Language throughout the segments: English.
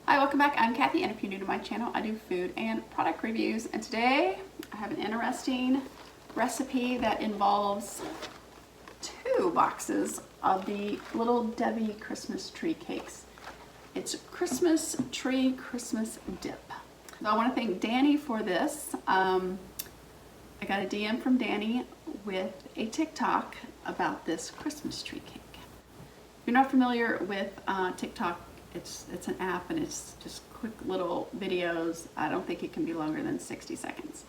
Hi, welcome back. I'm Kathy, and if you're new to my channel, I do food and product reviews. And today I have an interesting recipe that involves 2 boxes of the Little Debbie Christmas tree cakes. It's Christmas tree Christmas dip. So I want to thank Danny for this. I got a DM from Danny with a TikTok about this Christmas tree cake. If you're not familiar with TikTok, it's an app and it's just quick little videos. I don't think it can be longer than 60 seconds.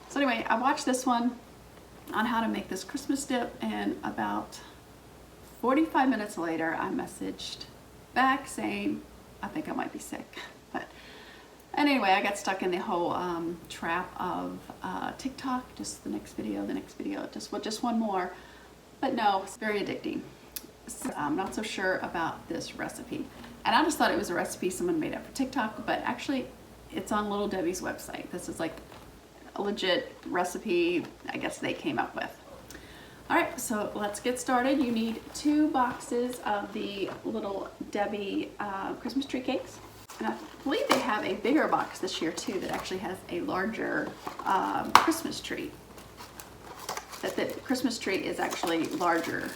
So anyway, I watched this one on how to make this Christmas dip, and about 45 minutes later I messaged back saying I think I might be sick. But anyway, I got stuck in the whole trap of TikTok, just the next video, just one more. But no, it's very addicting. So I'm not so sure about this recipe. And I just thought it was a recipe someone made up for TikTok, but actually it's on Little Debbie's website. This is like a legit recipe I guess they came up with. All right, so let's get started. You need 2 boxes of the Little Debbie Christmas tree cakes. And I believe they have a bigger box this year too that actually has a larger Christmas tree. That the Christmas tree is actually larger.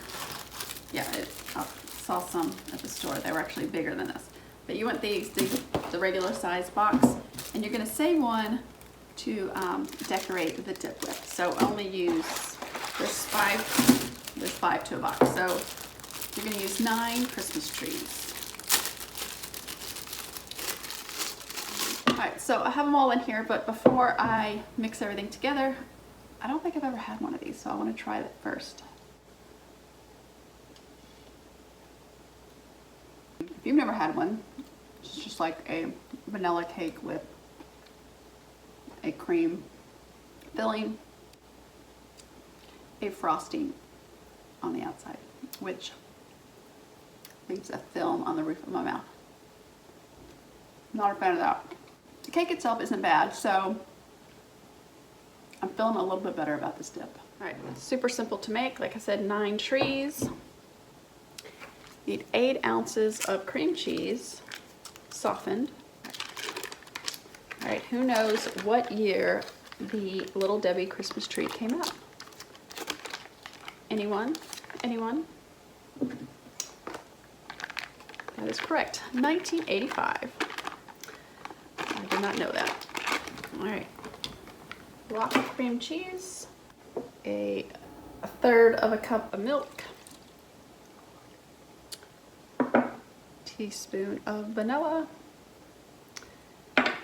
Yeah, I saw some at the store. They were actually bigger than this. But you want the regular size box, and you're going to save one to decorate the dip with. So only use, there's five to a box. So you're going to use 9 Christmas trees. All right, so I have them all in here, but before I mix everything together, I don't think I've ever had one of these, so I want to try it first. If you've never had one, it's just like a vanilla cake with a cream filling, a frosting on the outside, which leaves a film on the roof of my mouth. Not a fan of that. The cake itself isn't bad, so I'm feeling a little bit better about this dip. All right, it's super simple to make. Like I said, 9 trees. Need 8 ounces of cream cheese, softened. All right, who knows what year the Little Debbie Christmas tree came out? Anyone? Anyone? That is correct, 1985. I did not know that. All right, block of cream cheese, a third of a cup of milk, teaspoon of vanilla,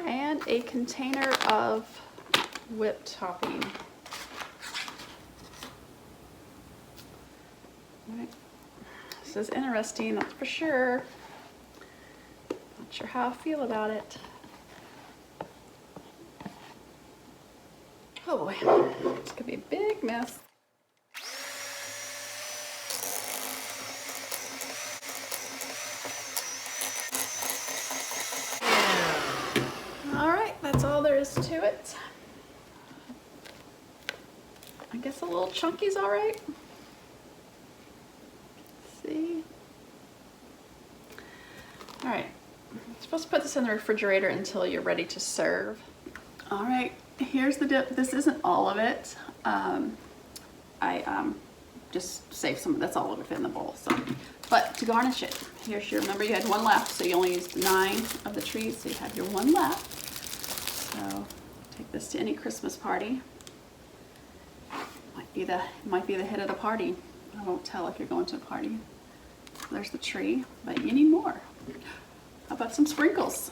and a container of whipped topping. All right. This is interesting, that's for sure. Not sure how I feel about it. Oh boy, this could be a big mess. That's all there is to it. I guess a little chunky's all right. Let's see. All right, you're supposed to put this in the refrigerator until you're ready to serve. All right, here's the dip. This isn't all of it. I just saved some. That's all of it in the bowl. So, but to garnish it, here's your. Remember, you had 1 left, so you only used 9 of the trees, so you have your 1 left. So take this to any Christmas party. Might be the hit of the party. I won't tell if you're going to a party. There's the tree, but you need more. How about some sprinkles?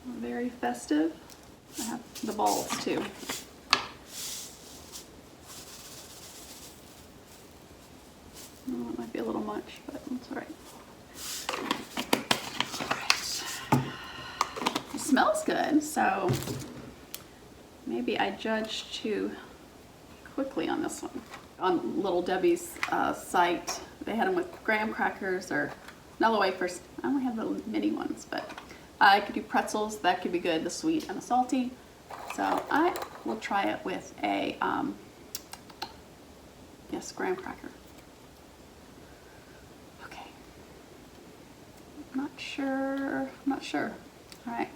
Very festive. I have the balls too. Oh, it might be a little much, but it's all right. Smells good, so maybe I judged too quickly on this one. On Little Debbie's site, they had them with graham crackers or vanilla wafers. I only have the mini ones, but I could do pretzels. That could be good, the sweet and the salty. So I will try it with a graham cracker. sure. I'm not sure. All right.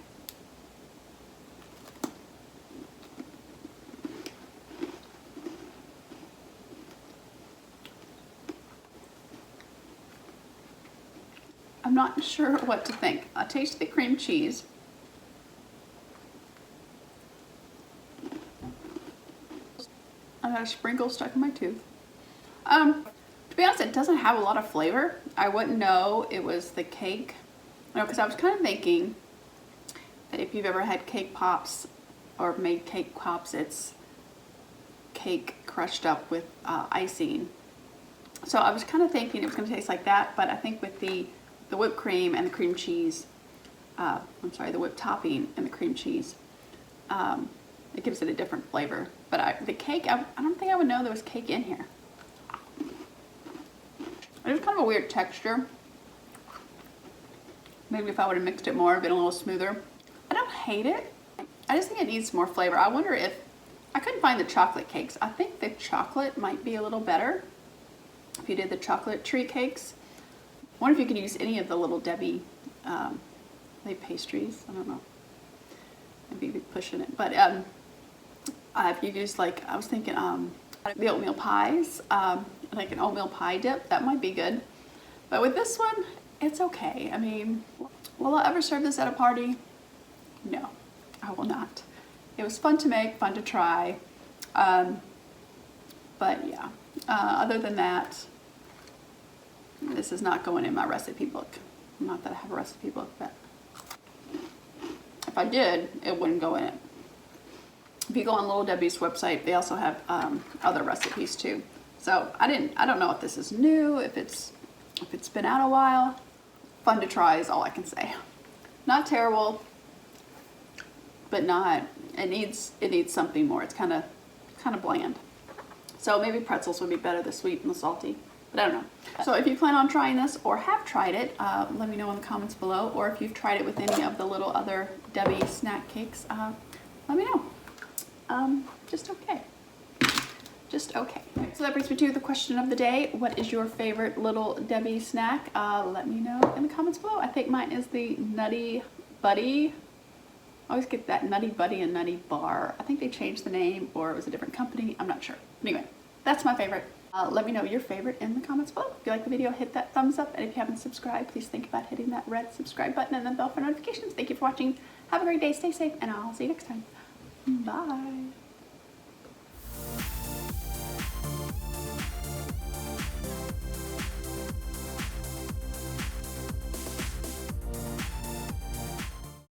I'm not sure what to think. I taste the cream cheese. I got a sprinkle stuck in my tooth. To be honest, it doesn't have a lot of flavor. I wouldn't know it was the cake. No, because I was kind of thinking that if you've ever had cake pops or made cake pops, it's cake crushed up with icing. So I was kind of thinking it was going to taste like that, but I think with the whipped cream and the cream cheese, the whipped topping and the cream cheese, it gives it a different flavor. But the cake, I don't think I would know there was cake in here. It was kind of a weird texture. Maybe if I would have mixed it more, it'd been a little smoother. I don't hate it. I just think it needs more flavor. I wonder if, I couldn't find the chocolate cakes. I think the chocolate might be a little better if you did the chocolate tree cakes. I wonder if you could use any of the Little Debbie pastries. I don't know. Maybe you'd be pushing it. But if you use, like, I was thinking the oatmeal pies, like an oatmeal pie dip, that might be good. But with this one, it's okay. I mean, will I ever serve this at a party? No, I will not. It was fun to make, fun to try. But yeah, other than that, this is not going in my recipe book. Not that I have a recipe book, but if I did, it wouldn't go in it. If you go on Little Debbie's website, they also have other recipes too. So I don't know if this is new, if it's been out a while. Fun to try is all I can say. Not terrible, but not. It needs something more. It's kind of bland. So maybe pretzels would be better, the sweet and the salty. But I don't know. So if you plan on trying this or have tried it, let me know in the comments below. Or if you've tried it with any of the little other Debbie snack cakes, let me know. Just okay. Just okay. So that brings me to the question of the day. What is your favorite Little Debbie snack? Let me know in the comments below. I think mine is the Nutty Buddy. I always get that Nutty Buddy and Nutty Bar. I think they changed the name or it was a different company. I'm not sure. Anyway, that's my favorite. Let me know your favorite in the comments below. If you like the video, hit that thumbs up. And if you haven't subscribed, please think about hitting that red subscribe button and the bell for notifications. Thank you for watching. Have a great day. Stay safe. And I'll see you next time. Bye.